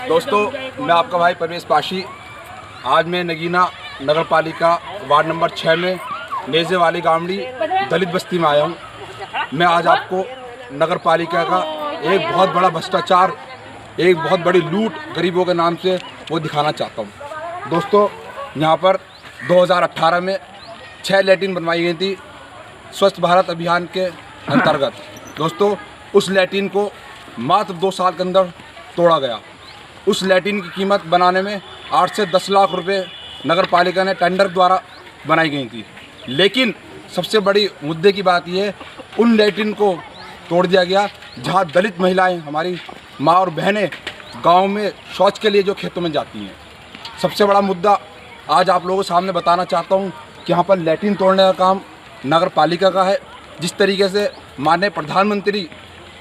दोस्तों, मैं आपका भाई परवेश पाशी। आज मैं नगीना नगर पालिका वार्ड नंबर 6 में नेजे वाली गामड़ी दलित बस्ती में आया हूँ। मैं आज आपको नगर पालिका का एक बहुत बड़ा भ्रष्टाचार, एक बहुत बड़ी लूट गरीबों के नाम से वो दिखाना चाहता हूँ। दोस्तों, यहाँ पर 2018 में 6 लैट्रिन बनवाई गई थी स्वच्छ भारत अभियान के अंतर्गत। दोस्तों, उस लैट्रिन को मात्र 2 साल के अंदर तोड़ा गया। उस लैट्रिन की कीमत बनाने में 8 से 10 लाख रुपए नगर पालिका ने टेंडर द्वारा बनाई गई थी। लेकिन सबसे बड़ी मुद्दे की बात यह है, उन लैट्रिन को तोड़ दिया गया जहां दलित महिलाएं, हमारी माँ और बहनें गांव में शौच के लिए जो खेतों में जाती हैं। सबसे बड़ा मुद्दा आज आप लोगों के सामने बताना चाहता हूं कि यहाँ पर लैट्रिन तोड़ने का काम नगर पालिका का है। जिस तरीके से माननीय प्रधानमंत्री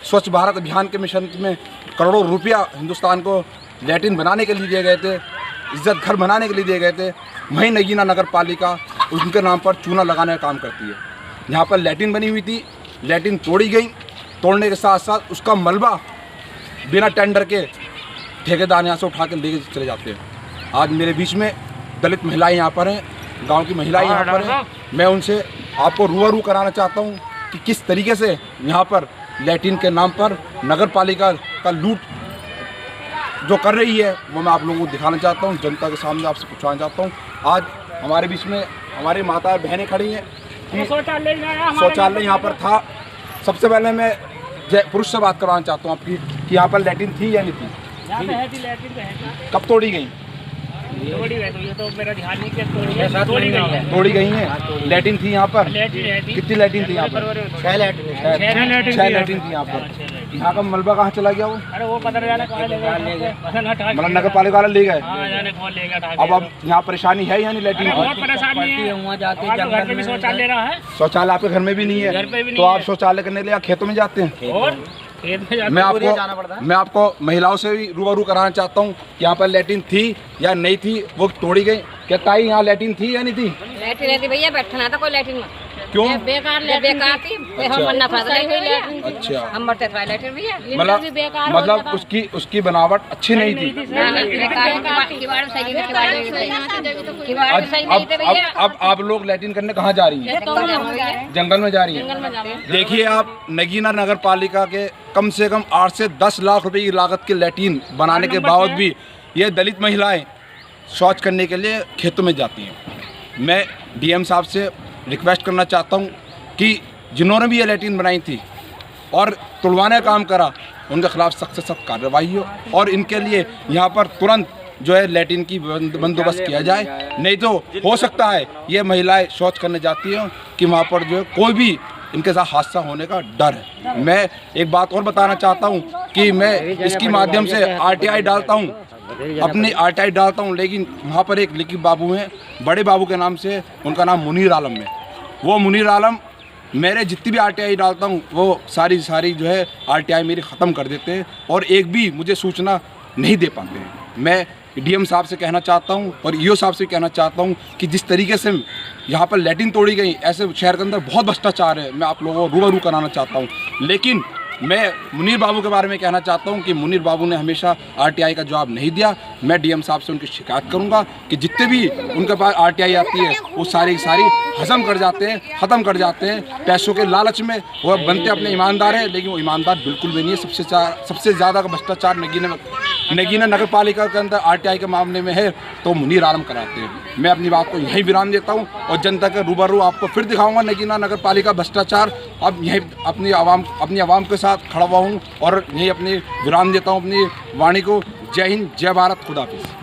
स्वच्छ भारत अभियान के मिशन में करोड़ों रुपया हिंदुस्तान को लैट्रिन बनाने के लिए दिए गए थे, इज्जत घर बनाने के लिए दिए गए थे, वहीं नगीना नगर पालिका उनके नाम पर चूना लगाने का काम करती है। यहाँ पर लैट्रिन बनी हुई थी, लैट्रिन तोड़ी गई। तोड़ने के साथ साथ उसका मलबा बिना टेंडर के ठेकेदार यहाँ से उठा के ले चले जाते हैं। आज मेरे बीच में दलित महिलाएं यहाँ पर हैं, गांव की महिलाएं यहाँ पर हैं। मैं उनसे आपको रूबरू कराना चाहता हूँ कि किस तरीके से यहाँ पर लैट्रिन के नाम पर नगर पालिका का लूट जो कर रही है वो मैं आप लोगों को दिखाना चाहता हूँ, जनता के सामने आपसे पूछना चाहता हूँ। आज हमारे बीच में हमारी माता बहनें खड़ी हैं। शौचालय यहाँ पर था। सबसे पहले मैं पुरुष से बात करवाना चाहता हूँ आपकी कि यहाँ पर लैट्रिन थी या नहीं थी? कब तोड़ी गई? मेरा ध्यान नहीं कि तोड़ी गई है। लैट्रिन थी यहाँ पर? कितनी लैट्रिन थी यहाँ पर? 6 लैट्रिन थी यहाँ पर। यहाँ का मलबा कहाँ चला गया वो? अरे वो पता नहीं मतलब नगर पालिका वाले ले गए। अब यहाँ परेशानी है या नहीं लैट्रिन की? शौचालय आपके घर में भी नहीं है, तो आप शौचालय करने के लिए खेतों में जाते हैं। मैं आपको महिलाओं से भी रूबरू कराना चाहता हूँ कि यहाँ पर लैट्रिन थी या नहीं थी, वो तोड़ी गई। क्या ताई यहाँ लैट्रिन थी या नहीं थी? लैट्रिन थी भैया, बैठना था कोई लैट्रिन में। क्यों? बेकार थी। हम मन्ना फंसा लैट्रिन। अच्छा, हम मरते थे लैट्रिन भैया। मतलब उसकी बनावट अच्छी नहीं थी। अब आप लोग लैट्रिन करने कहाँ जा रही हैं? जंगल में जा रही हैं। देखिए, आप नगीना नगर पालिका के कम से कम 8 से 10 लाख रुपए की लागत के लैट्रिन बनाने के बावजूद भी ये दलित महिलाएं शौच करने के लिए खेतों में जाती हैं। मैं डीएम साहब से रिक्वेस्ट करना चाहता हूं कि जिन्होंने भी ये लैट्रिन बनाई थी और तुड़वाने का काम करा, उनके खिलाफ सख्त से सख्त कार्रवाई हो और इनके लिए यहाँ पर तुरंत जो है लैट्रिन की बंदोबस्त किया जाए। नहीं तो हो सकता है ये महिलाएं शौच करने जाती हैं कि वहाँ पर जो है कोई भी इनके साथ हादसा होने का डर है। मैं एक बात और बताना चाहता हूँ कि मैं इसकी माध्यम से RTI डालता हूँ, अपनी RTI डालता हूँ, लेकिन वहाँ पर एक लिखी बाबू हैं, बड़े बाबू के नाम से, उनका नाम मुनीर आलम है। वो मुनीर आलम मेरे जितनी भी RTI डालता हूँ वो सारी जो है RTI मेरी ख़त्म कर देते हैं और एक भी मुझे सूचना नहीं दे पाते हैं। मैं डीएम साहब से कहना चाहता हूँ और ईओ साहब से कहना चाहता हूँ कि जिस तरीके से यहाँ पर लैट्रिन तोड़ी गई, ऐसे शहर के अंदर बहुत भ्रष्टाचार है। मैं आप लोगों को रूबरू कराना चाहता हूँ। लेकिन मैं मुनीर बाबू के बारे में कहना चाहता हूं कि मुनीर बाबू ने हमेशा RTI का जवाब नहीं दिया। मैं डीएम साहब से उनकी शिकायत करूंगा कि जितने भी उनके पास RTI आती है वो सारी हजम कर जाते हैं, ख़त्म कर जाते हैं। पैसों के लालच में वो बनते अपने ईमानदार हैं, लेकिन वो ईमानदार बिल्कुल भी नहीं है। सबसे ज़्यादा का भ्रष्टाचार नगीना नगर पालिका के अंदर RTI के मामले में है, तो मुनीर आलम कराते हैं। मैं अपनी बात को यहीं विराम देता हूँ और जनता के रूबरू आपको फिर दिखाऊंगा नगीना नगर पालिका भ्रष्टाचार। अब यहीं अपनी आवाम के साथ खड़ा हुआ हूँ और यहीं अपनी विराम देता हूँ अपनी वाणी को। जय हिंद, जय भारत, खुदा हाफिज़।